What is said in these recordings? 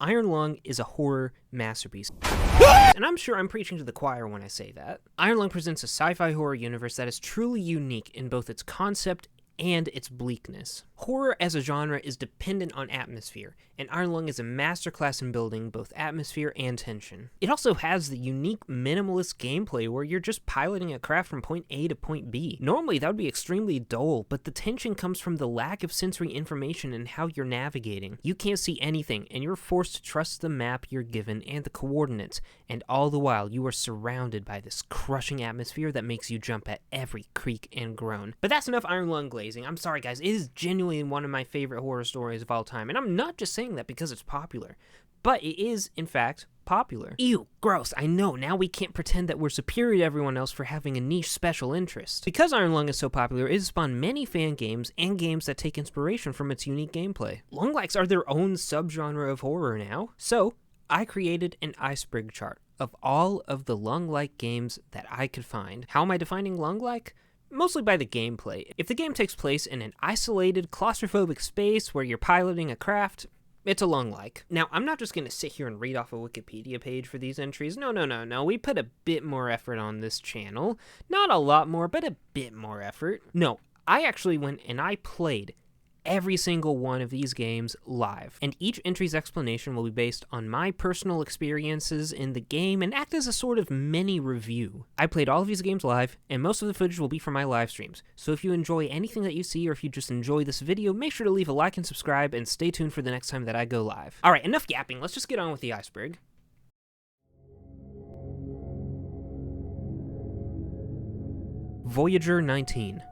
Iron Lung is a horror masterpiece. And I'm sure I'm preaching to the choir when I say that. Iron Lung presents a sci-fi horror universe that is truly unique in both its concept and its bleakness. Horror as a genre is dependent on atmosphere, and Iron Lung is a masterclass in building both atmosphere and tension. It also has the unique minimalist gameplay where you're just piloting a craft from point A to point B. Normally that would be extremely dull, but the tension comes from the lack of sensory information and how you're navigating. You can't see anything, and you're forced to trust the map you're given and the coordinates, and all the while you are surrounded by this crushing atmosphere that makes you jump at every creak and groan. But that's enough Iron Lung glazing. I'm sorry guys, it is genuinely one of my favorite horror stories of all time, and I'm not just saying that because it's popular, but it is, in fact, popular. Ew, gross, I know, now we can't pretend that we're superior to everyone else for having a niche special interest. Because Iron Lung is so popular, it has spawned many fan games and games that take inspiration from its unique gameplay. Lunglikes are their own subgenre of horror now, so I created an Iceberg chart of all of the Lung-like games that I could find. How am I defining Lung-like? Mostly by the gameplay. If the game takes place in an isolated, claustrophobic space where you're piloting a craft, it's a Lung-like. Now, I'm not just going to sit here and read off a Wikipedia page for these entries. No. We put a bit more effort on this channel. Not a lot more, but a bit more effort. No, I actually went and I played every single one of these games live, and each entry's explanation will be based on my personal experiences in the game and act as a sort of mini review. I played all of these games live, and most of the footage will be from my live streams, so if you enjoy anything that you see or if you just enjoy this video, make sure to leave a like and subscribe and stay tuned for the next time that I go live. Alright, enough yapping, let's just get on with the Iceberg. Voyager 19.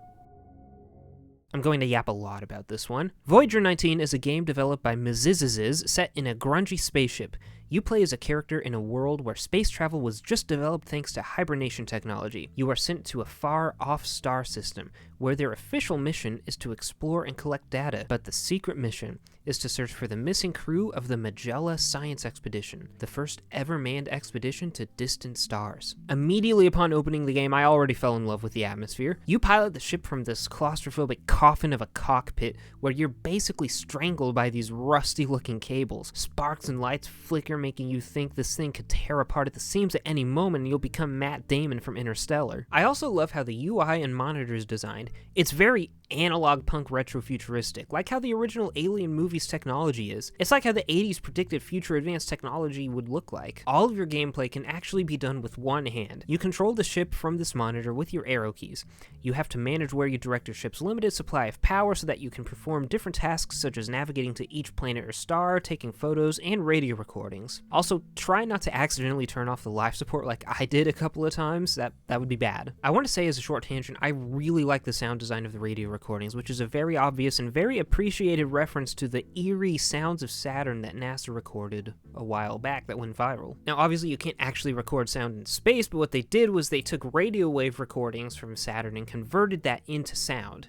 I'm going to yap a lot about this one. Voyager 19 is a game developed by Mziziziz set in a grungy spaceship. You play as a character in a world where space travel was just developed thanks to hibernation technology. You are sent to a far-off star system, where their official mission is to explore and collect data, but the secret mission is to search for the missing crew of the Magellan Science Expedition, the first ever manned expedition to distant stars. Immediately upon opening the game, I already fell in love with the atmosphere. You pilot the ship from this claustrophobic coffin of a cockpit, where you're basically strangled by these rusty-looking cables. Sparks and lights flicker, making you think this thing could tear apart at the seams at any moment and you'll become Matt Damon from Interstellar. I also love how the UI and monitor is designed. It's very analog punk retrofuturistic, like how the original Alien movies technology is. It's like how the 80s predicted future advanced technology would look like. All of your gameplay can actually be done with one hand. You control the ship from this monitor with your arrow keys. You have to manage where you direct your ship's limited supply of power so that you can perform different tasks such as navigating to each planet or star, taking photos, and radio recordings. Also, try not to accidentally turn off the life support like I did a couple of times. That would be bad. I want to say as a short tangent, I really like the sound design of the radio recordings, which is a very obvious and very appreciated reference to the eerie sounds of Saturn that NASA recorded a while back that went viral. Now, obviously you can't actually record sound in space, but what they did was they took radio wave recordings from Saturn and converted that into sound.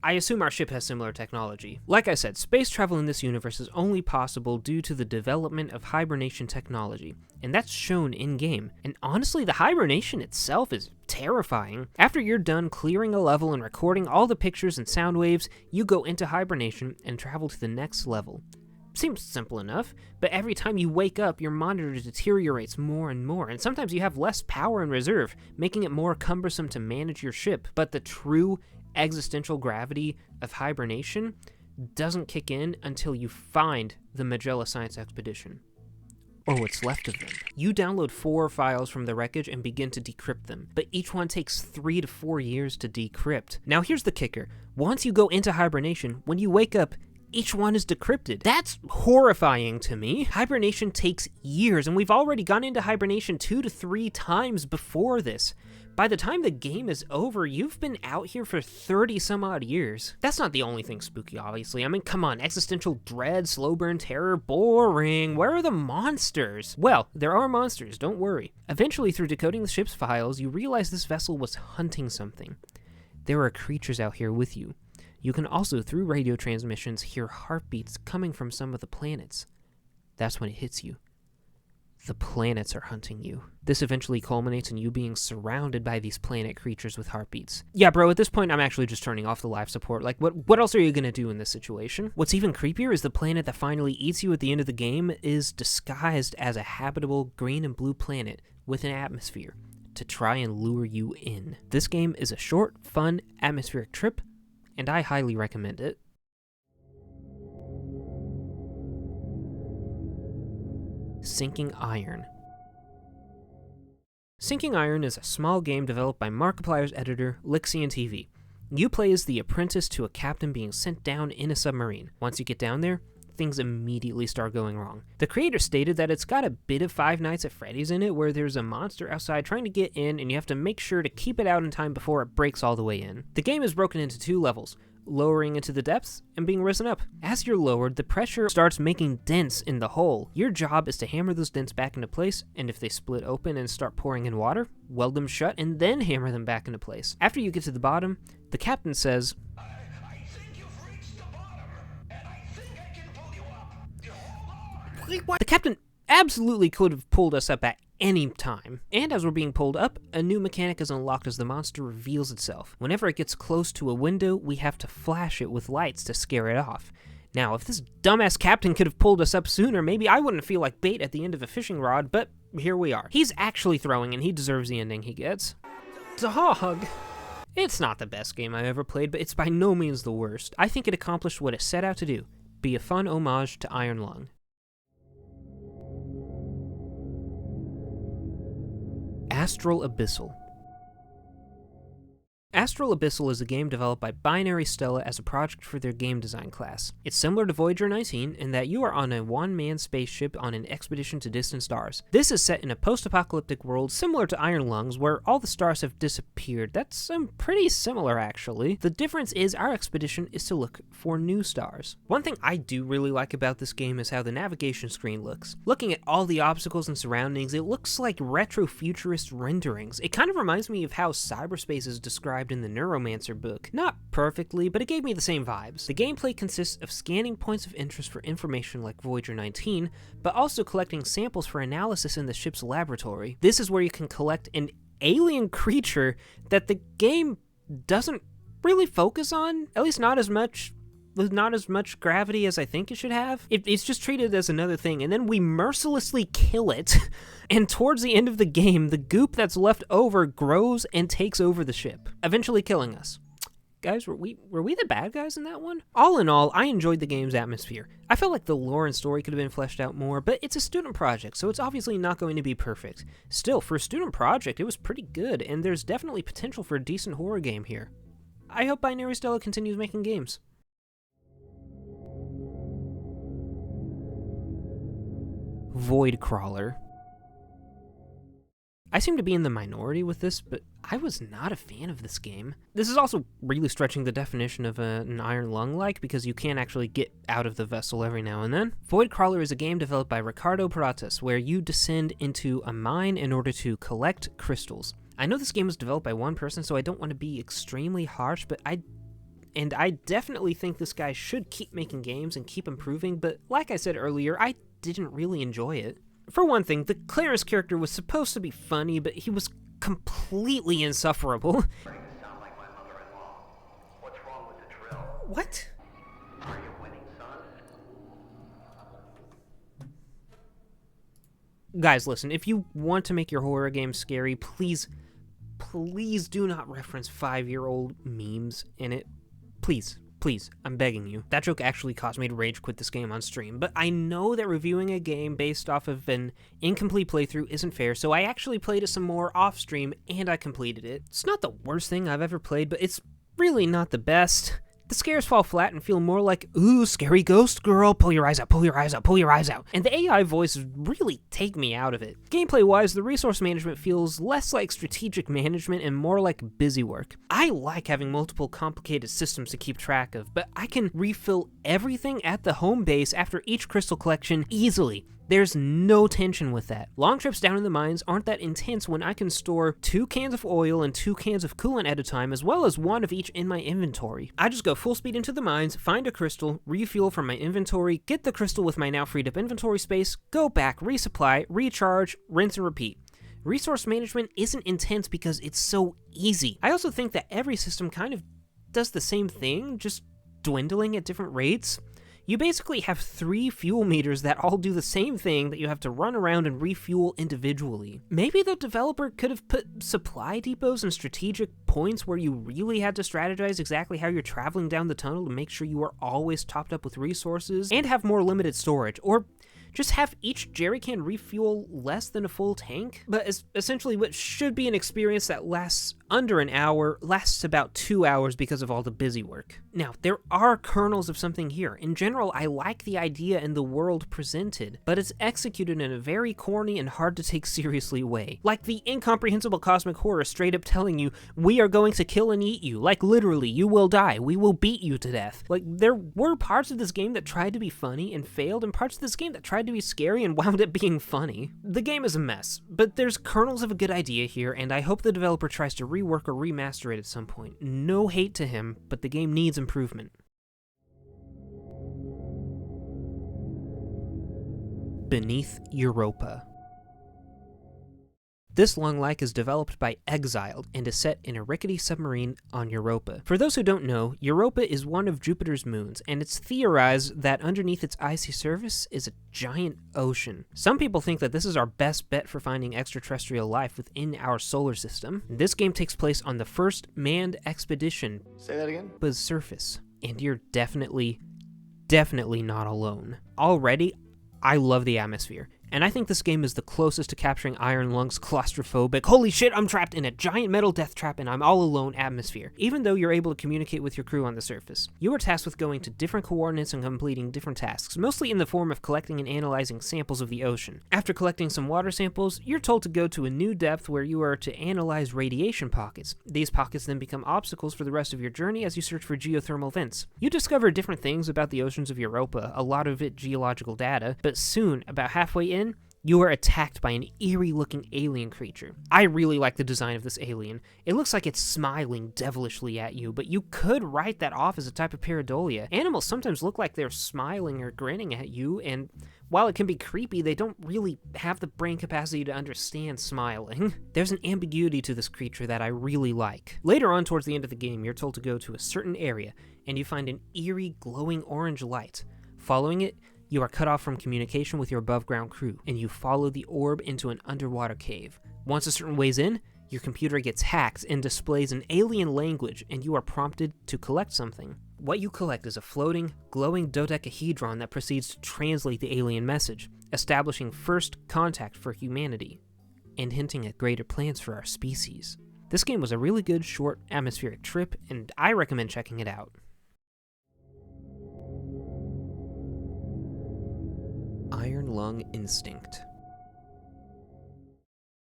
I assume our ship has similar technology. Like I said, space travel in this universe is only possible due to the development of hibernation technology, and that's shown in-game. And honestly, the hibernation itself is terrifying. After you're done clearing a level and recording all the pictures and sound waves, you go into hibernation and travel to the next level. Seems simple enough, but every time you wake up, your monitor deteriorates more and more, and sometimes you have less power in reserve, making it more cumbersome to manage your ship. But the true existential gravity of hibernation doesn't kick in until you find the Magellan Science Expedition, or what's left of them. You download 4 files from the wreckage and begin to decrypt them, but each one takes 3 to 4 years to decrypt. Now here's the kicker. Once you go into hibernation, when you wake up, each one is decrypted. That's horrifying to me. Hibernation takes years, and we've already gone into hibernation 2 to 3 times before this. By the time the game is over, you've been out here for 30 some odd years. That's not the only thing spooky, obviously. I mean, come on, existential dread, slow burn terror, boring. Where are the monsters? Well, there are monsters, don't worry. Eventually, through decoding the ship's files, you realize this vessel was hunting something. There are creatures out here with you. You can also, through radio transmissions, hear heartbeats coming from some of the planets. That's when it hits you. the planets are hunting you. This eventually culminates in you being surrounded by these planet creatures with heartbeats. Yeah, bro, at this point, I'm actually just turning off the live support. Like, what else are you gonna do in this situation? What's even creepier is the planet that finally eats you at the end of the game is disguised as a habitable green and blue planet with an atmosphere to try and lure you in. This game is a short, fun, atmospheric trip, and I highly recommend it. Sinking Iron. Sinking Iron is a small game developed by Markiplier's editor, Lixian TV. You play as the apprentice to a captain being sent down in a submarine. Once you get down there, things immediately start going wrong. The creator stated that it's got a bit of Five Nights at Freddy's in it, where there's a monster outside trying to get in and you have to make sure to keep it out in time before it breaks all the way in. The game is broken into 2 levels, lowering into the depths and being risen up. As you're lowered, the pressure starts making dents in the hole. Your job is to hammer those dents back into place, and if they split open and start pouring in water, weld them shut and then hammer them back into place. After you get to the bottom, the captain says, I think you've reached the bottom, and I think I can pull you up. Wait, what? The captain absolutely could have pulled us up at any time. And as we're being pulled up, a new mechanic is unlocked as the monster reveals itself. Whenever it gets close to a window, we have to flash it with lights to scare it off. Now, if this dumbass captain could have pulled us up sooner, maybe I wouldn't feel like bait at the end of a fishing rod, but here we are. He's actually throwing, and he deserves the ending he gets. Dog! It's not the best game I've ever played, but it's by no means the worst. I think it accomplished what it set out to do, be a fun homage to Iron Lung. Astral Abyssal. Astral Abyssal is a game developed by Binary Stella as a project for their game design class. It's similar to Voyager 19 in that you are on a one-man spaceship on an expedition to distant stars. This is set in a post-apocalyptic world similar to Iron Lungs, where all the stars have disappeared. That's pretty similar, actually. The difference is our expedition is to look for new stars. One thing I do really like about this game is how the navigation screen looks. Looking at all the obstacles and surroundings, it looks like retro-futurist renderings. It kind of reminds me of how cyberspace is described in the Neuromancer book. Not perfectly, but it gave me the same vibes. The gameplay consists of scanning points of interest for information like Voyager 19, but also collecting samples for analysis in the ship's laboratory. This is where you can collect an alien creature that the game doesn't really focus on, at least not as much gravity as I think it should have. It's just treated as another thing, and then we mercilessly kill it, and towards the end of the game, the goop that's left over grows and takes over the ship, eventually killing us. Guys, were we the bad guys in that one? All in all, I enjoyed the game's atmosphere. I felt like the lore and story could have been fleshed out more, but it's a student project, so it's obviously not going to be perfect. Still, for a student project, it was pretty good, and there's definitely potential for a decent horror game here. I hope Binary Stella continues making games. Void Crawler. I seem to be in the minority with this, but I was not a fan of this game. This is also really stretching the definition of an Iron Lung-like, because you can actually get out of the vessel every now and then. Void Crawler is a game developed by Ricardo Pratas, where you descend into a mine in order to collect crystals. I know this game was developed by one person, so I don't want to be extremely harsh, but I definitely think this guy should keep making games and keep improving, but like I said earlier, I didn't really enjoy it. For one thing, the Clarence character was supposed to be funny, but he was completely insufferable. Sound like my mother-in-law. What's wrong with the drill? What? Are you winning, son? Guys, listen, if you want to make your horror game scary, please do not reference 5-year-old memes in it. Please, I'm begging you. That joke actually caused me to rage quit this game on stream, but I know that reviewing a game based off of an incomplete playthrough isn't fair, so I actually played it some more off stream, and I completed it. It's not the worst thing I've ever played, but it's really not the best. The scares fall flat and feel more like, ooh, scary ghost girl, pull your eyes out, pull your eyes out, pull your eyes out. And the AI voices really take me out of it. Gameplay-wise, the resource management feels less like strategic management and more like busy work. I like having multiple complicated systems to keep track of, but I can refill everything at the home base after each crystal collection easily. There's no tension with that. Long trips down in the mines aren't that intense when I can store 2 cans of oil and 2 cans of coolant at a time, as well as 1 of each in my inventory. I just go full speed into the mines, find a crystal, refuel from my inventory, get the crystal with my now freed up inventory space, go back, resupply, recharge, rinse and repeat. Resource management isn't intense because it's so easy. I also think that every system kind of does the same thing, just dwindling at different rates. You basically have 3 fuel meters that all do the same thing that you have to run around and refuel individually. Maybe the developer could have put supply depots and strategic points where you really had to strategize exactly how you're traveling down the tunnel to make sure you are always topped up with resources, and have more limited storage, or just have each jerry can refuel less than a full tank. But essentially what should be an experience that lasts under an hour lasts about 2 hours because of all the busy work. Now, there are kernels of something here. In general, I like the idea and the world presented, but it's executed in a very corny and hard to take seriously way. Like the incomprehensible cosmic horror straight up telling you, we are going to kill and eat you. Like literally, you will die. We will beat you to death. Like there were parts of this game that tried to be funny and failed, and parts of this game that tried to be scary and wound up being funny. The game is a mess, but there's kernels of a good idea here, and I hope the developer tries to rework or remaster it at some point. No hate to him, but the game needs improvement. Beneath Europa. This lunglike is developed by Exiled and is set in a rickety submarine on Europa. For those who don't know, Europa is one of Jupiter's moons, and it's theorized that underneath its icy surface is a giant ocean. Some people think that this is our best bet for finding extraterrestrial life within our solar system. This game takes place on the first manned expedition. Say that again? Europa's surface, and you're definitely not alone. Already, I love the atmosphere. And I think this game is the closest to capturing Iron Lung's claustrophobic, holy shit, I'm trapped in a giant metal death trap and I'm all alone atmosphere, even though you're able to communicate with your crew on the surface. You are tasked with going to different coordinates and completing different tasks, mostly in the form of collecting and analyzing samples of the ocean. After collecting some water samples, you're told to go to a new depth where you are to analyze radiation pockets. These pockets then become obstacles for the rest of your journey as you search for geothermal vents. You discover different things about the oceans of Europa, a lot of it geological data, but soon, about halfway in, you are attacked by an eerie-looking alien creature. I really like the design of this alien. It looks like it's smiling devilishly at you, but you could write that off as a type of pareidolia. Animals sometimes look like they're smiling or grinning at you, and while it can be creepy, they don't really have the brain capacity to understand smiling. There's an ambiguity to this creature that I really like. Later on, towards the end of the game, you're told to go to a certain area, and you find an eerie, glowing orange light. Following it, you are cut off from communication with your above-ground crew, and you follow the orb into an underwater cave. Once a certain ways in, your computer gets hacked and displays an alien language, and you are prompted to collect something. What you collect is a floating, glowing dodecahedron that proceeds to translate the alien message, establishing first contact for humanity, and hinting at greater plans for our species. This game was a really good, short, atmospheric trip, and I recommend checking it out. Iron Lung Instinct.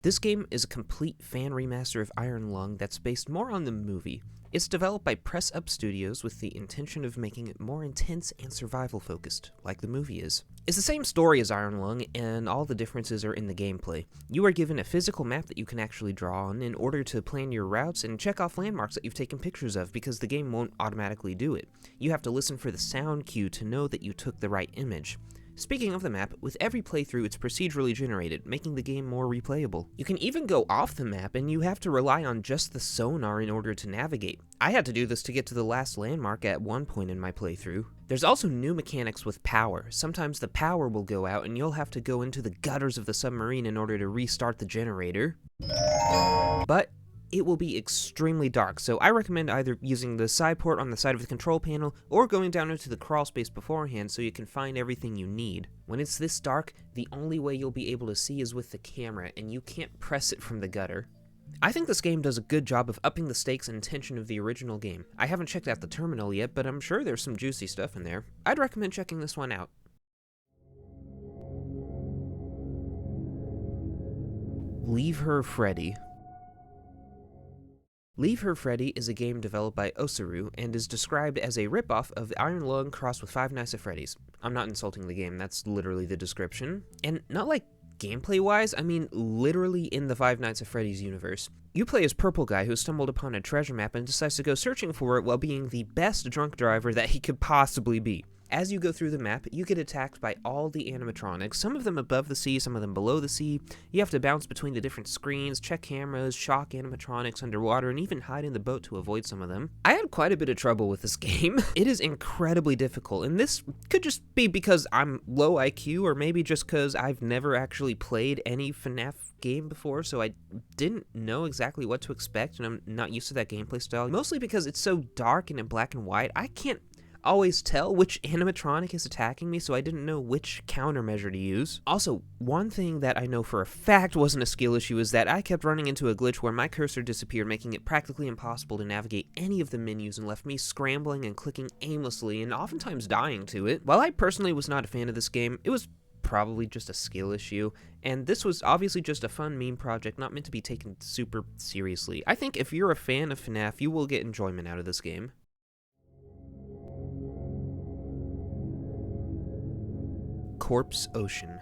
This game is a complete fan remaster of Iron Lung that's based more on the movie. It's developed by Press Up Studios with the intention of making it more intense and survival-focused, like the movie is. It's the same story as Iron Lung, and all the differences are in the gameplay. You are given a physical map that you can actually draw on in order to plan your routes and check off landmarks that you've taken pictures of, because the game won't automatically do it. You have to listen for the sound cue to know that you took the right image. Speaking of the map, with every playthrough it's procedurally generated, making the game more replayable. You can even go off the map and you have to rely on just the sonar in order to navigate. I had to do this to get to the last landmark at one point in my playthrough. There's also new mechanics with power. Sometimes the power will go out and you'll have to go into the gutters of the submarine in order to restart the generator. But it will be extremely dark, so I recommend either using the side port on the side of the control panel or going down into the crawl space beforehand so you can find everything you need. When it's this dark, the only way you'll be able to see is with the camera, and you can't press it from the gutter. I think this game does a good job of upping the stakes and tension of the original game. I haven't checked out the terminal yet, but I'm sure there's some juicy stuff in there. I'd recommend checking this one out. Leave Her Freddy. Her Freddy is a game developed by Osaru and is described as a ripoff of Iron Lung crossed with Five Nights at Freddy's. I'm not insulting the game, that's literally the description. And not like gameplay-wise, I mean literally in the Five Nights at Freddy's universe. You play as Purple Guy who stumbled upon a treasure map and decides to go searching for it while being the best drunk driver that he could possibly be. As you go through the map, you get attacked by all the animatronics, some of them above the sea, some of them below the sea. You have to bounce between the different screens, check cameras, shock animatronics underwater, and even hide in the boat to avoid some of them. I had quite a bit of trouble with this game. It is incredibly difficult, and this could just be because I'm low IQ, or maybe just because I've never actually played any FNAF game before, so I didn't know exactly what to expect, and I'm not used to that gameplay style. Mostly because it's so dark and in black and white, I can't always tell which animatronic is attacking me, so I didn't know which countermeasure to use. Also, one thing that I know for a fact wasn't a skill issue is that I kept running into a glitch where my cursor disappeared, making it practically impossible to navigate any of the menus and left me scrambling and clicking aimlessly and oftentimes dying to it. While I personally was not a fan of this game, it was probably just a skill issue, and this was obviously just a fun meme project not meant to be taken super seriously. I think if you're a fan of FNAF, you will get enjoyment out of this game. Corpse Ocean.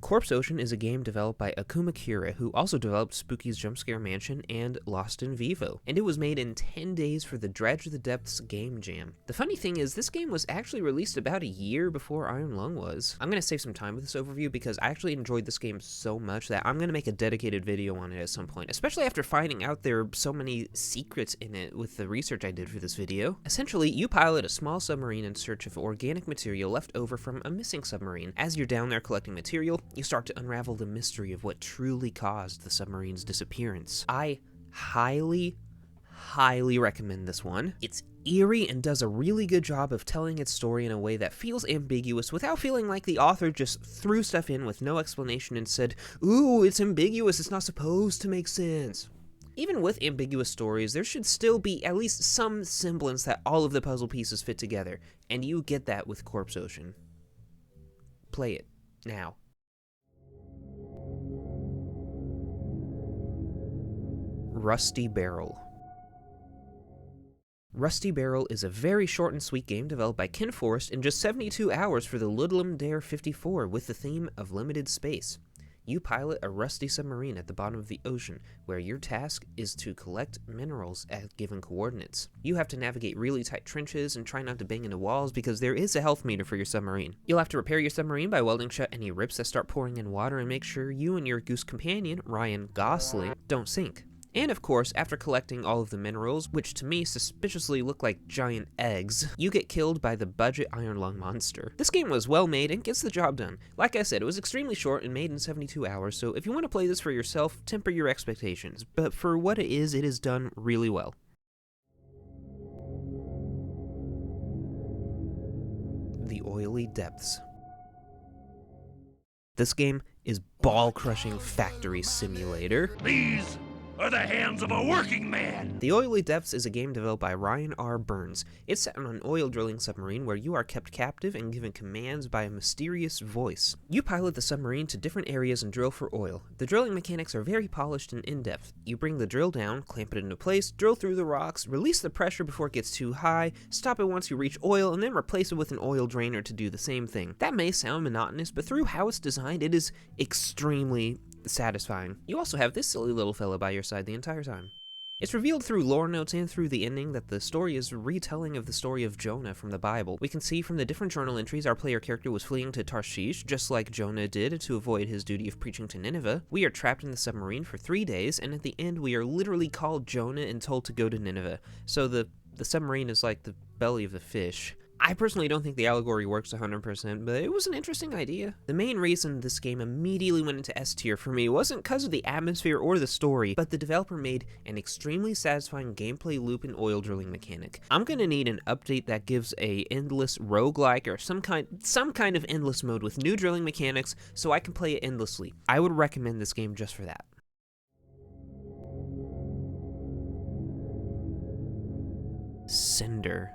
Corpse Ocean is a game developed by Akuma Kira, who also developed Spooky's Jumpscare Mansion and Lost in Vivo, and it was made in 10 days for the Dredge of the Depths Game Jam. The funny thing is, this game was actually released about a year before Iron Lung was. I'm going to save some time with this overview because I actually enjoyed this game so much that I'm going to make a dedicated video on it at some point, especially after finding out there are so many secrets in it with the research I did for this video. Essentially, you pilot a small submarine in search of organic material left over from a missing submarine. As you're down there collecting material, you start to unravel the mystery of what truly caused the submarine's disappearance. I highly recommend this one. It's eerie and does a really good job of telling its story in a way that feels ambiguous without feeling like the author just threw stuff in with no explanation and said, "Ooh, it's ambiguous, it's not supposed to make sense." Even with ambiguous stories, there should still be at least some semblance that all of the puzzle pieces fit together, and you get that with Corpse Ocean. Play it now. Rusty Barrel. Rusty Barrel is a very short and sweet game developed by Ken Forrest in just 72 hours for the Ludlum Dare 54 with the theme of limited space. You pilot a rusty submarine at the bottom of the ocean, where your task is to collect minerals at given coordinates. You have to navigate really tight trenches and try not to bang into walls because there is a health meter for your submarine. You'll have to repair your submarine by welding shut any rips that start pouring in water and make sure you and your goose companion, Ryan Gosling, don't sink. And of course, after collecting all of the minerals, which to me suspiciously look like giant eggs, you get killed by the budget Iron Lung monster. This game was well made and gets the job done. Like I said, it was extremely short and made in 72 hours, so if you want to play this for yourself, temper your expectations. But for what it is done really well. The Oily Depths. This game is ball-crushing factory simulator. These are the hands of a working man! The Oily Depths is a game developed by Ryan R. Burns. It's set on an oil drilling submarine where you are kept captive and given commands by a mysterious voice. You pilot the submarine to different areas and drill for oil. The drilling mechanics are very polished and in-depth. You bring the drill down, clamp it into place, drill through the rocks, release the pressure before it gets too high, stop it once you reach oil, and then replace it with an oil drainer to do the same thing. That may sound monotonous, but through how it's designed, it is extremely satisfying. You also have this silly little fella by your side the entire time. It's revealed through lore notes and through the ending that the story is a retelling of the story of Jonah from the Bible. We can see from the different journal entries our player character was fleeing to Tarshish, just like Jonah did to avoid his duty of preaching to Nineveh. We are trapped in the submarine for 3 days, and at the end we are literally called Jonah and told to go to Nineveh. So the submarine is like the belly of the fish. I personally don't think the allegory works 100%, but it was an interesting idea. The main reason this game immediately went into S tier for me wasn't because of the atmosphere or the story, but the developer made an extremely satisfying gameplay loop and oil drilling mechanic. I'm gonna need an update that gives a endless roguelike or some kind of endless mode with new drilling mechanics so I can play it endlessly. I would recommend this game just for that. Cinder.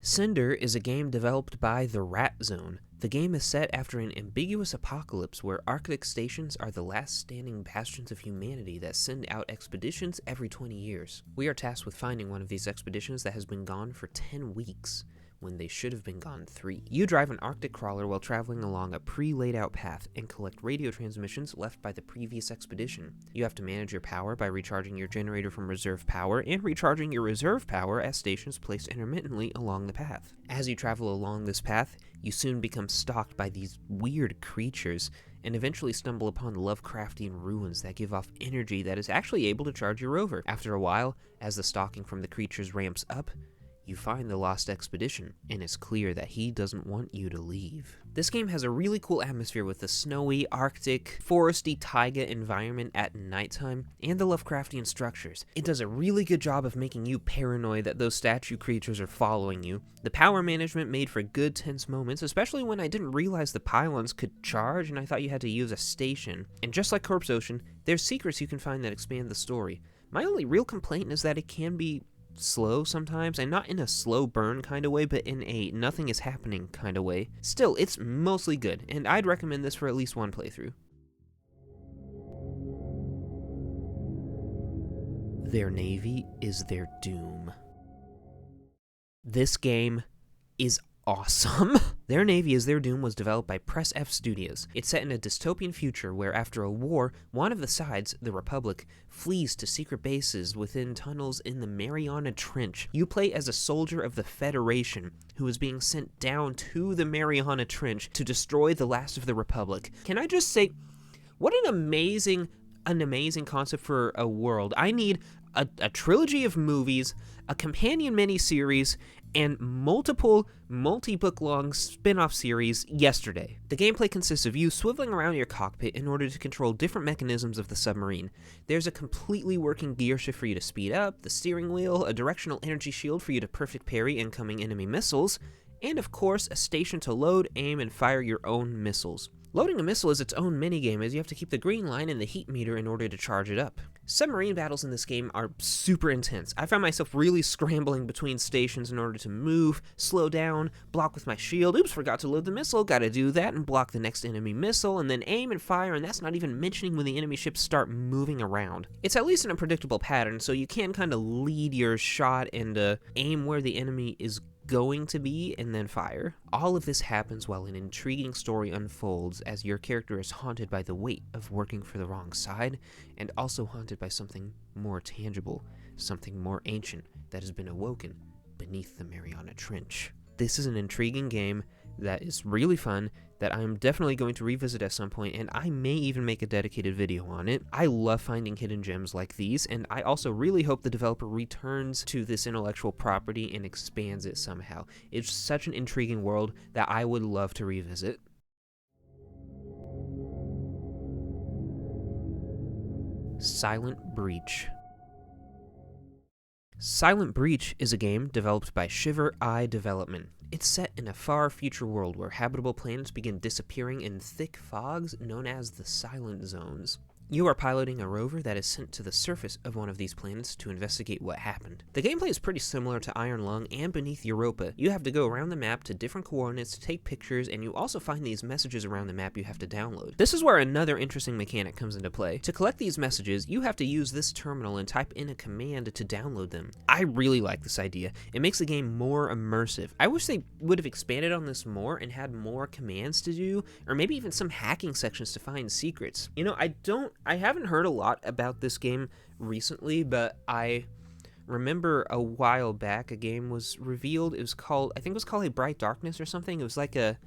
Cinder is a game developed by The Rat Zone. The game is set after an ambiguous apocalypse where Arctic stations are the last standing bastions of humanity that send out expeditions every 20 years. We are tasked with finding one of these expeditions that has been gone for 10 weeks. When they should have been gone 3. You drive an Arctic crawler while traveling along a pre-laid out path and collect radio transmissions left by the previous expedition. You have to manage your power by recharging your generator from reserve power and recharging your reserve power at stations placed intermittently along the path. As you travel along this path, you soon become stalked by these weird creatures and eventually stumble upon Lovecraftian ruins that give off energy that is actually able to charge your rover. After a while, as the stalking from the creatures ramps up, you find the lost expedition, and it's clear that he doesn't want you to leave. This game has a really cool atmosphere with the snowy, arctic, foresty taiga environment at nighttime, and the Lovecraftian structures. It does a really good job of making you paranoid that those statue creatures are following you. The power management made for good tense moments, especially when I didn't realize the pylons could charge and I thought you had to use a station. And just like Corpse Ocean, there's secrets you can find that expand the story. My only real complaint is that it can be slow sometimes, and not in a slow burn kind of way, but in a nothing is happening kind of way. Still, it's mostly good, and I'd recommend this for at least one playthrough. Their navy is their doom. This game is awesome. Their Navy is Their Doom was developed by Press F Studios. It's set in a dystopian future where after a war, one of the sides, the Republic, flees to secret bases within tunnels in the Mariana Trench. You play as a soldier of the Federation who is being sent down to the Mariana Trench to destroy the last of the Republic. Can I just say, what an amazing concept for a world. I need a trilogy of movies, a companion miniseries, and multiple multi-book long spin-off series yesterday. The gameplay consists of you swiveling around your cockpit in order to control different mechanisms of the submarine. There's a completely working gear shift for you to speed up, the steering wheel, a directional energy shield for you to perfect parry incoming enemy missiles, and of course a station to load, aim, and fire your own missiles. Loading a missile is its own minigame, as you have to keep the green line in the heat meter in order to charge it up. Submarine battles in this game are super intense. I found myself really scrambling between stations in order to move, slow down, block with my shield, oops, forgot to load the missile, gotta do that, and block the next enemy missile, and then aim and fire, and that's not even mentioning when the enemy ships start moving around. It's at least in a predictable pattern, so you can kind of lead your shot and aim where the enemy is going to be and then fire. All of this happens while an intriguing story unfolds as your character is haunted by the weight of working for the wrong side and also haunted by something more tangible, something more ancient that has been awoken beneath the Mariana Trench. This is an intriguing game that is really fun that I'm definitely going to revisit at some point, and I may even make a dedicated video on it. I love finding hidden gems like these, and I also really hope the developer returns to this intellectual property and expands it somehow. It's such an intriguing world that I would love to revisit. Silent Breach. Silent Breach is a game developed by Shiver Eye Development. It's set in a far future world where habitable planets begin disappearing in thick fogs known as the Silent Zones. You are piloting a rover that is sent to the surface of one of these planets to investigate what happened. The gameplay is pretty similar to Iron Lung and Beneath Europa. You have to go around the map to different coordinates to take pictures, and you also find these messages around the map you have to download. This is where another interesting mechanic comes into play. To collect these messages, you have to use this terminal and type in a command to download them. I really like this idea. It makes the game more immersive. I wish they would have expanded on this more and had more commands to do, or maybe even some hacking sections to find secrets. You know, I haven't heard a lot about this game recently, but I remember a while back a game was revealed. It was called, I think it was called A Bright Darkness or something. It was like a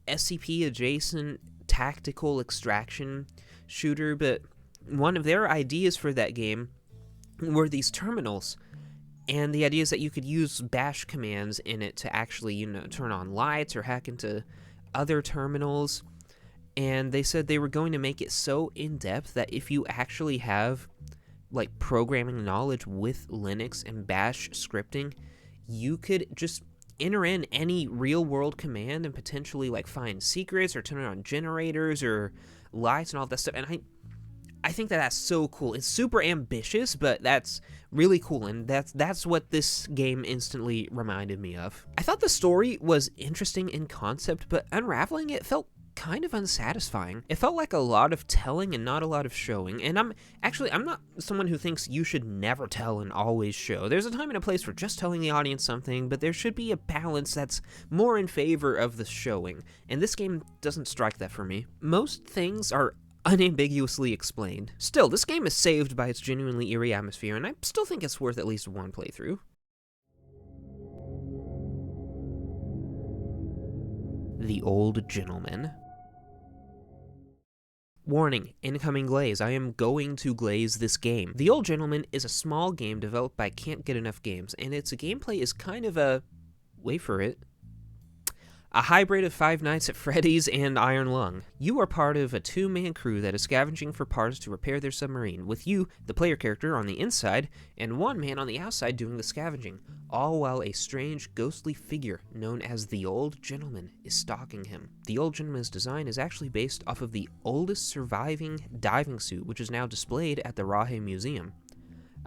SCP adjacent tactical extraction shooter, but one of their ideas for that game were these terminals. And the idea is that you could use bash commands in it to actually, you know, turn on lights or hack into other terminals. And they said they were going to make it so in-depth that if you actually have, like, programming knowledge with Linux and bash scripting, you could just enter in any real-world command and potentially, like, find secrets or turn on generators or lights and all that stuff. And I think that that's so cool. It's super ambitious, but that's really cool, and that's what this game instantly reminded me of. I thought the story was interesting in concept, but unraveling it felt kind of unsatisfying. It felt like a lot of telling and not a lot of showing, and I'm not someone who thinks you should never tell and always show. There's a time and a place for just telling the audience something, but there should be a balance that's more in favor of the showing, and this game doesn't strike that for me. Most things are unambiguously explained. Still, this game is saved by its genuinely eerie atmosphere, and I still think it's worth at least one playthrough. The Old Gentleman. Warning, incoming glaze. I am going to glaze this game. The Old Gentleman is a small game developed by Can't Get Enough Games, and its gameplay is kind of a... wait for it. A hybrid of Five Nights at Freddy's and Iron Lung. You are part of a two-man crew that is scavenging for parts to repair their submarine, with you, the player character, on the inside, and one man on the outside doing the scavenging, all while a strange, ghostly figure known as the Old Gentleman is stalking him. The Old Gentleman's design is actually based off of the oldest surviving diving suit, which is now displayed at the Rahe Museum.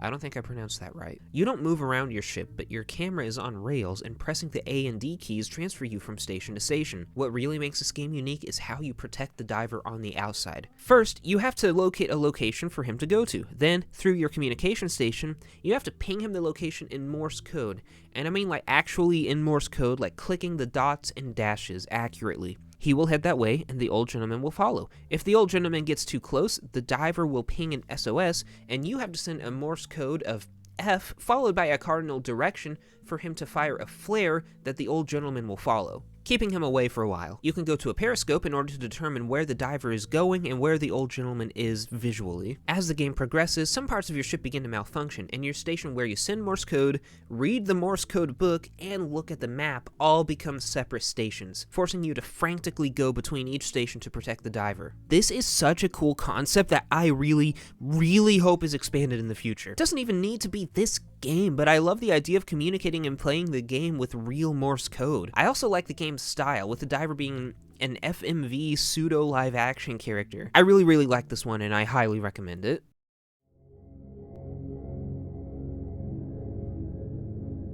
I don't think I pronounced that right. You don't move around your ship, but your camera is on rails, and pressing the A and D keys transfer you from station to station. What really makes this game unique is how you protect the diver on the outside. First, you have to locate a location for him to go to. Then, through your communication station, you have to ping him the location in Morse code. And I mean like actually in Morse code, like clicking the dots and dashes accurately. He will head that way, and the Old Gentleman will follow. If the Old Gentleman gets too close, the diver will ping an SOS, and you have to send a Morse code of F, followed by a cardinal direction, for him to fire a flare that the Old Gentleman will follow, keeping him away for a while. You can go to a periscope in order to determine where the diver is going and where the Old Gentleman is visually. As the game progresses, some parts of your ship begin to malfunction, and your station where you send Morse code, read the Morse code book, and look at the map all become separate stations, forcing you to frantically go between each station to protect the diver. This is such a cool concept that I really, really hope is expanded in the future. It doesn't even need to be this game, but I love the idea of communicating and playing the game with real Morse code. I also like the game's style, with the diver being an FMV pseudo live action character. I really, really like this one, and I highly recommend it.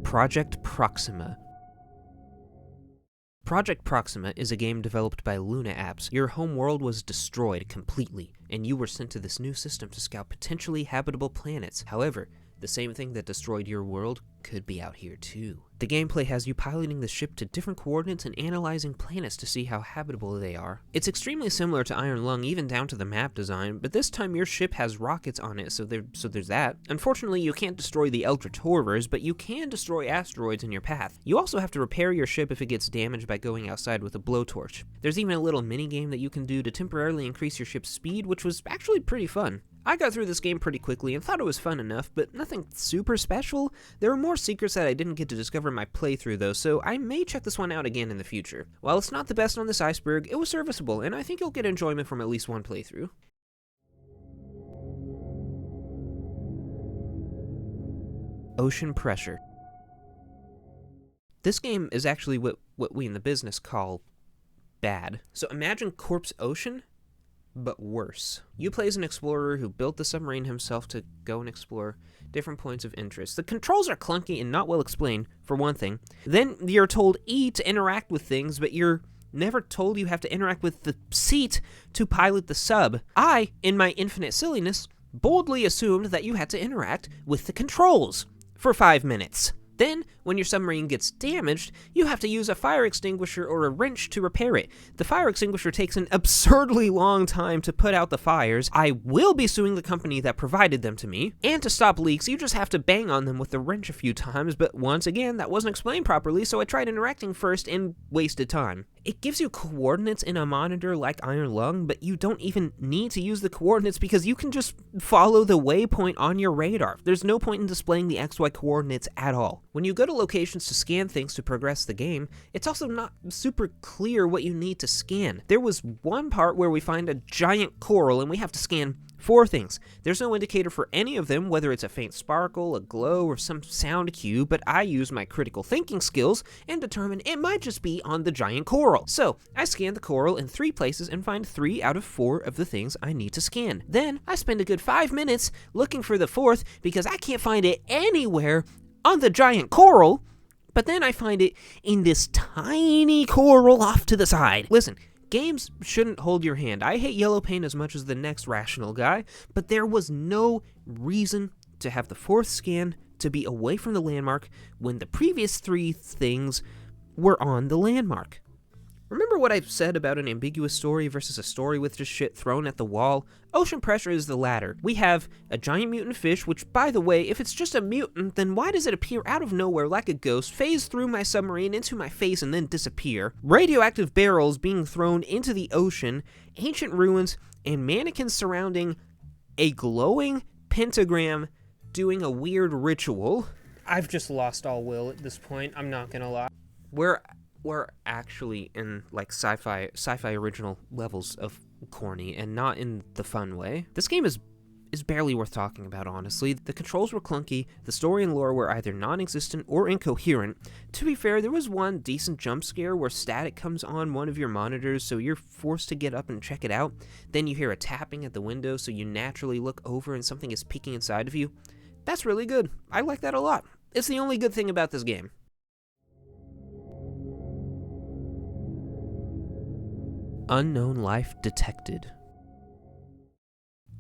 Project Proxima. Project Proxima is a game developed by Luna Apps. Your home world was destroyed completely, and you were sent to this new system to scout potentially habitable planets. However, the same thing that destroyed your world could be out here too. The gameplay has you piloting the ship to different coordinates and analyzing planets to see how habitable they are. It's extremely similar to Iron Lung, even down to the map design, but this time your ship has rockets on it, so there's that. Unfortunately, you can't destroy the Eldritch Horrors, but you can destroy asteroids in your path. You also have to repair your ship if it gets damaged by going outside with a blowtorch. There's even a little mini-game that you can do to temporarily increase your ship's speed, which was actually pretty fun. I got through this game pretty quickly and thought it was fun enough, but nothing super special. There were more secrets that I didn't get to discover in my playthrough though, so I may check this one out again in the future. While it's not the best on this Iceberg, it was serviceable, and I think you'll get enjoyment from at least one playthrough. Ocean Pressure. This game is actually what we in the business call bad. So imagine Corpse Ocean, but worse. You play as an explorer who built the submarine himself to go and explore different points of interest. The controls are clunky and not well explained, for one thing. Then you're told E to interact with things, but you're never told you have to interact with the seat to pilot the sub. I, in my infinite silliness, boldly assumed that you had to interact with the controls for 5 minutes. Then, when your submarine gets damaged, you have to use a fire extinguisher or a wrench to repair it. The fire extinguisher takes an absurdly long time to put out the fires. I will be suing the company that provided them to me. And to stop leaks, you just have to bang on them with the wrench a few times, but once again, that wasn't explained properly, so I tried interacting first and wasted time. It gives you coordinates in a monitor like Iron Lung, but you don't even need to use the coordinates because you can just follow the waypoint on your radar. There's no point in displaying the XY coordinates at all. When you go to locations to scan things to progress the game, it's also not super clear what you need to scan. There was one part where we find a giant coral and we have to scan 4 things. There's no indicator for any of them, whether it's a faint sparkle, a glow, or some sound cue, but I use my critical thinking skills and determine it might just be on the giant coral. So, I scan the coral in 3 places and find 3 out of 4 of the things I need to scan. Then, I spend a good 5 minutes looking for the 4th because I can't find it anywhere on the giant coral, but then I find it in this tiny coral off to the side. Listen, games shouldn't hold your hand. I hate yellow paint as much as the next rational guy, but there was no reason to have the 4th scan to be away from the landmark when the previous 3 things were on the landmark. Remember what I've said about an ambiguous story versus a story with just shit thrown at the wall? Ocean Pressure is the latter. We have a giant mutant fish, which, by the way, if it's just a mutant, then why does it appear out of nowhere like a ghost, phase through my submarine into my face, and then disappear? Radioactive barrels being thrown into the ocean, ancient ruins, and mannequins surrounding a glowing pentagram doing a weird ritual. I've just lost all will at this point, I'm not gonna lie. We're actually in like sci-fi original levels of corny, and not in the fun way. This game is barely worth talking about, honestly. The controls were clunky, the story and lore were either non-existent or incoherent. To be fair, there was one decent jump scare where static comes on one of your monitors, so you're forced to get up and check it out. Then you hear a tapping at the window, so you naturally look over and something is peeking inside of you. That's really good. I like that a lot. It's the only good thing about this game. Unknown Life Detected.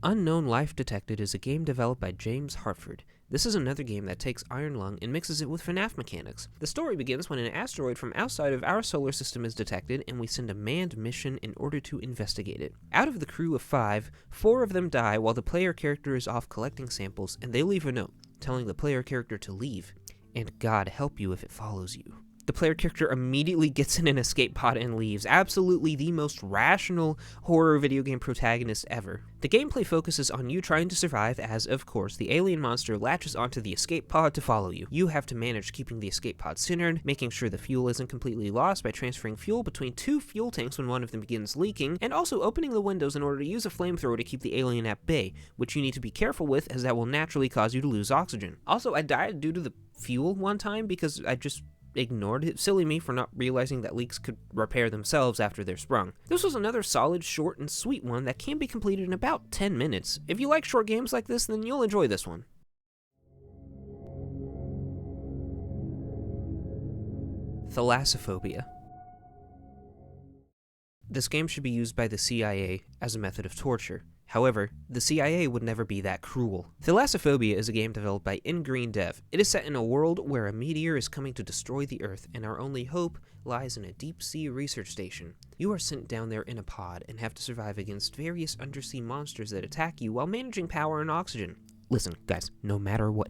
Unknown Life Detected is a game developed by James Hartford. This is another game that takes Iron Lung and mixes it with FNAF mechanics. The story begins when an asteroid from outside of our solar system is detected, and we send a manned mission in order to investigate it. Out of the crew of 5, 4 of them die while the player character is off collecting samples, and they leave a note telling the player character to leave, and God help you if it follows you. The player character immediately gets in an escape pod and leaves. Absolutely the most rational horror video game protagonist ever. The gameplay focuses on you trying to survive as, of course, the alien monster latches onto the escape pod to follow you. You have to manage keeping the escape pod centered, making sure the fuel isn't completely lost by transferring fuel between 2 fuel tanks when one of them begins leaking, and also opening the windows in order to use a flamethrower to keep the alien at bay, which you need to be careful with as that will naturally cause you to lose oxygen. Also, I died due to the fuel one time because I just ignored it. Silly me for not realizing that leaks could repair themselves after they're sprung. This was another solid, short, and sweet one that can be completed in about 10 minutes. If you like short games like this, then you'll enjoy this one. Thalassophobia. This game should be used by the CIA as a method of torture. However, the CIA would never be that cruel. Thalassophobia is a game developed by InGreen Dev. It is set in a world where a meteor is coming to destroy the Earth, and our only hope lies in a deep-sea research station. You are sent down there in a pod and have to survive against various undersea monsters that attack you while managing power and oxygen. Listen, guys, no matter what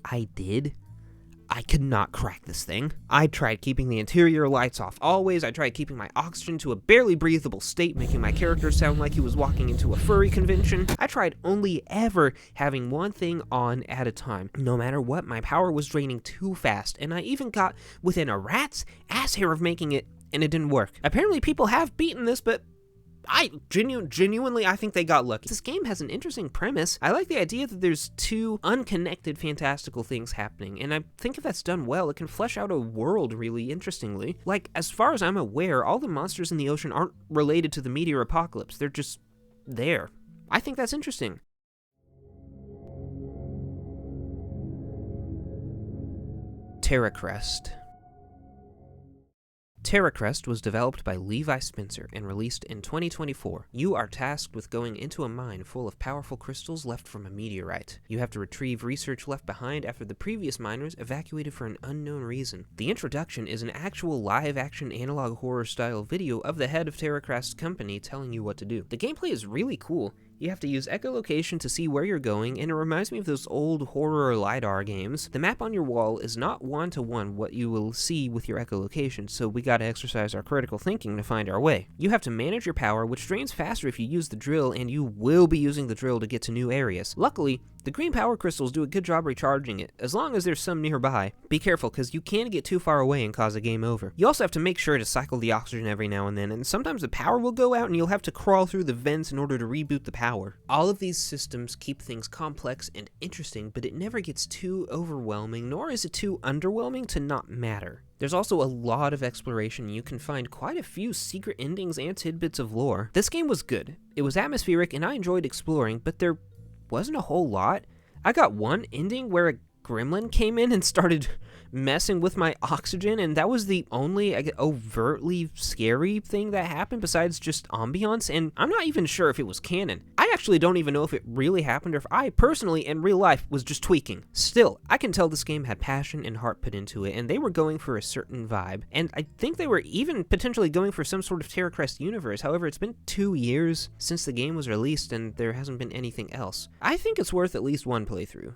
I did, I could not crack this thing. I tried keeping the interior lights off always. I tried keeping my oxygen to a barely breathable state, making my character sound like he was walking into a furry convention. I tried only ever having one thing on at a time. No matter what, my power was draining too fast, and I even got within a rat's ass hair of making it, and it didn't work. Apparently people have beaten this, but I genuinely, I think they got lucky. This game has an interesting premise. I like the idea that there's 2 unconnected fantastical things happening, and I think if that's done well, it can flesh out a world really interestingly. Like, as far as I'm aware, all the monsters in the ocean aren't related to the meteor apocalypse. They're just there. I think that's interesting. Terracrest. Terracrest was developed by Levi Spencer and released in 2024. You are tasked with going into a mine full of powerful crystals left from a meteorite. You have to retrieve research left behind after the previous miners evacuated for an unknown reason. The introduction is an actual live-action analog horror-style video of the head of Terracrest's company telling you what to do. The gameplay is really cool. You have to use echolocation to see where you're going, and it reminds me of those old horror LiDAR games. The map on your wall is not one-to-one what you will see with your echolocation, so we gotta exercise our critical thinking to find our way. You have to manage your power, which drains faster if you use the drill, and you will be using the drill to get to new areas. Luckily, The green power crystals do a good job recharging it, as long as there's some nearby. Be careful, because you can get too far away and cause a game over. You also have to make sure to cycle the oxygen every now and then, and sometimes the power will go out and you'll have to crawl through the vents in order to reboot the power. All of these systems keep things complex and interesting, but it never gets too overwhelming, nor is it too underwhelming to not matter. There's also a lot of exploration. You can find quite a few secret endings and tidbits of lore. This game was good. It was atmospheric and I enjoyed exploring, but there wasn't a whole lot. I got one ending where a gremlin came in and started messing with my oxygen, and that was the only overtly scary thing that happened besides just ambiance, and I'm not even sure if it was canon. I actually don't even know if it really happened or if I personally in real life was just tweaking. Still, I can tell this game had passion and heart put into it, and they were going for a certain vibe, and I think they were even potentially going for some sort of Terracrest universe. However, it's been 2 years since the game was released and there hasn't been anything else. I think it's worth at least one playthrough.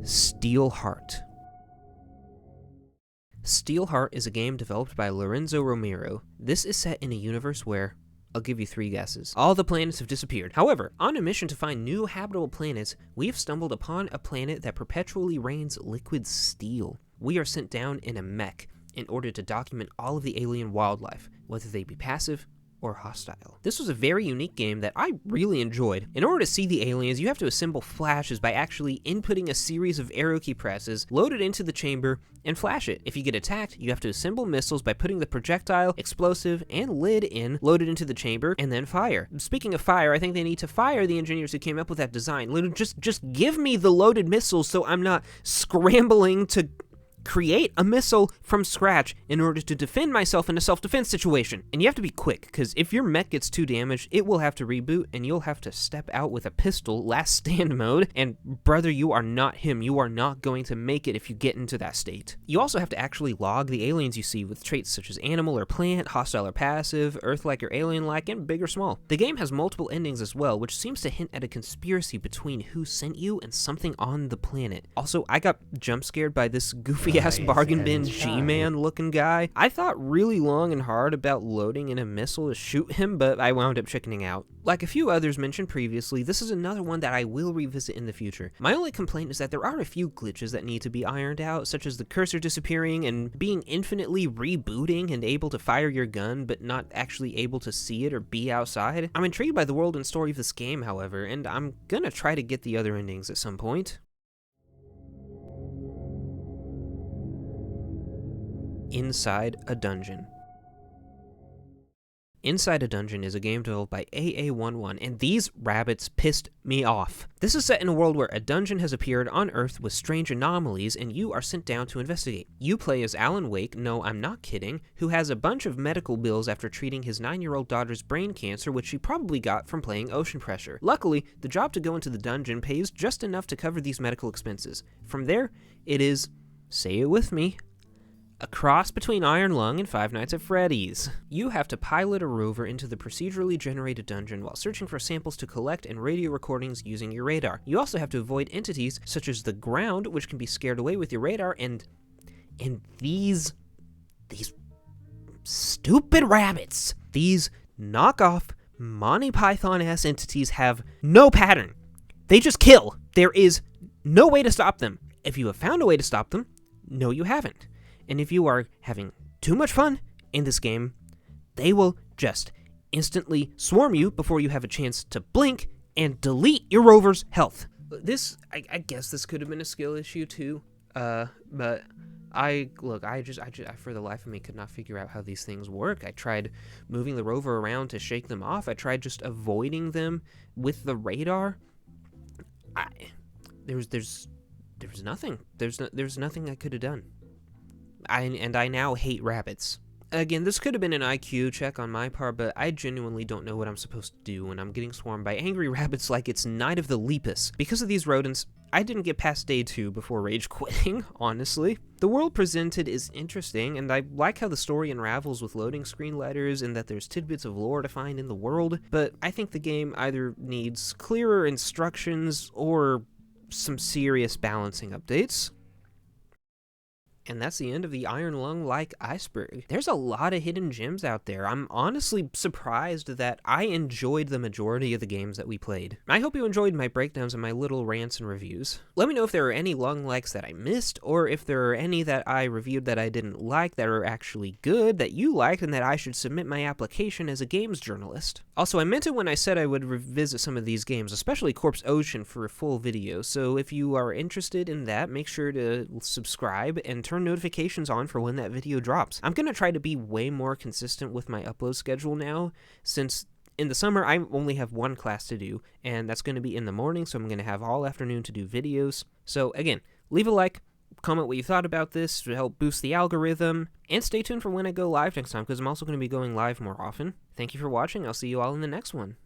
Steelheart. Steelheart is a game developed by Lorenzo Romero. This is set in a universe where, I'll give you 3 guesses, all the planets have disappeared. However, on a mission to find new habitable planets, we have stumbled upon a planet that perpetually rains liquid steel. We are sent down in a mech in order to document all of the alien wildlife, whether they be passive or hostile. This was a very unique game that I really enjoyed. In order to see the aliens, you have to assemble flashes by actually inputting a series of arrow key presses, load it into the chamber, and flash it. If you get attacked, you have to assemble missiles by putting the projectile, explosive, and lid in, load it into the chamber, and then fire. Speaking of fire, I think they need to fire the engineers who came up with that design. Just give me the loaded missiles so I'm not scrambling to create a missile from scratch in order to defend myself in a self-defense situation. And you have to be quick, because if your mech gets too damaged, it will have to reboot, and you'll have to step out with a pistol, last stand mode, and brother, you are not him. You are not going to make it if you get into that state. You also have to actually log the aliens you see with traits such as animal or plant, hostile or passive, earth-like or alien-like, and big or small. The game has multiple endings as well, which seems to hint at a conspiracy between who sent you and something on the planet. Also, I got jump scared by this goofy ass bargain bin G-Man looking guy. I thought really long and hard about loading in a missile to shoot him, but I wound up chickening out. Like a few others mentioned previously, this is another one that I will revisit in the future. My only complaint is that there are a few glitches that need to be ironed out, such as the cursor disappearing and being infinitely rebooting and able to fire your gun, but not actually able to see it or be outside. I'm intrigued by the world and story of this game, however, and I'm gonna try to get the other endings at some point. Inside a Dungeon. Inside a Dungeon is a game developed by AA11, and these rabbits pissed me off. This is set in a world where a dungeon has appeared on Earth with strange anomalies, and you are sent down to investigate. You play as Alan Wake, no, I'm not kidding, who has a bunch of medical bills after treating his 9-year-old daughter's brain cancer, which she probably got from playing Ocean Pressure. Luckily, the job to go into the dungeon pays just enough to cover these medical expenses. From there, it is, say it with me, a cross between Iron Lung and Five Nights at Freddy's. You have to pilot a rover into the procedurally generated dungeon while searching for samples to collect and radio recordings using your radar. You also have to avoid entities such as the ground, which can be scared away with your radar, and these stupid rabbits. These knockoff Monty Python-ass entities have no pattern. They just kill. There is no way to stop them. If you have found a way to stop them, no, you haven't. And if you are having too much fun in this game, they will just instantly swarm you before you have a chance to blink and delete your rover's health. This, I guess this could have been a skill issue too, but I for the life of me could not figure out how these things work. I tried moving the rover around to shake them off. I tried just avoiding them with the radar. There was nothing. There's nothing I could have done. I now hate rabbits. Again, this could have been an IQ check on my part, but I genuinely don't know what I'm supposed to do when I'm getting swarmed by angry rabbits like it's Night of the Lepus. Because of these rodents, I didn't get past day 2 before rage quitting, honestly. The world presented is interesting, and I like how the story unravels with loading screen letters and that there's tidbits of lore to find in the world, but I think the game either needs clearer instructions or some serious balancing updates. And that's the end of the Iron Lung-like Iceberg. There's a lot of hidden gems out there. I'm honestly surprised that I enjoyed the majority of the games that we played. I hope you enjoyed my breakdowns and my little rants and reviews. Let me know if there are any lung-likes that I missed, or if there are any that I reviewed that I didn't like that are actually good, that you liked, and that I should submit my application as a games journalist. Also, I meant it when I said I would revisit some of these games, especially Corpse Ocean, for a full video, so if you are interested in that, make sure to subscribe and turn notifications on for when that video drops. I'm going to try to be way more consistent with my upload schedule now, since in the summer I only have one class to do, and that's going to be in the morning, so I'm going to have all afternoon to do videos. So again, leave a like, comment what you thought about this to help boost the algorithm, and stay tuned for when I go live next time, because I'm also going to be going live more often. Thank you for watching. I'll see you all in the next one.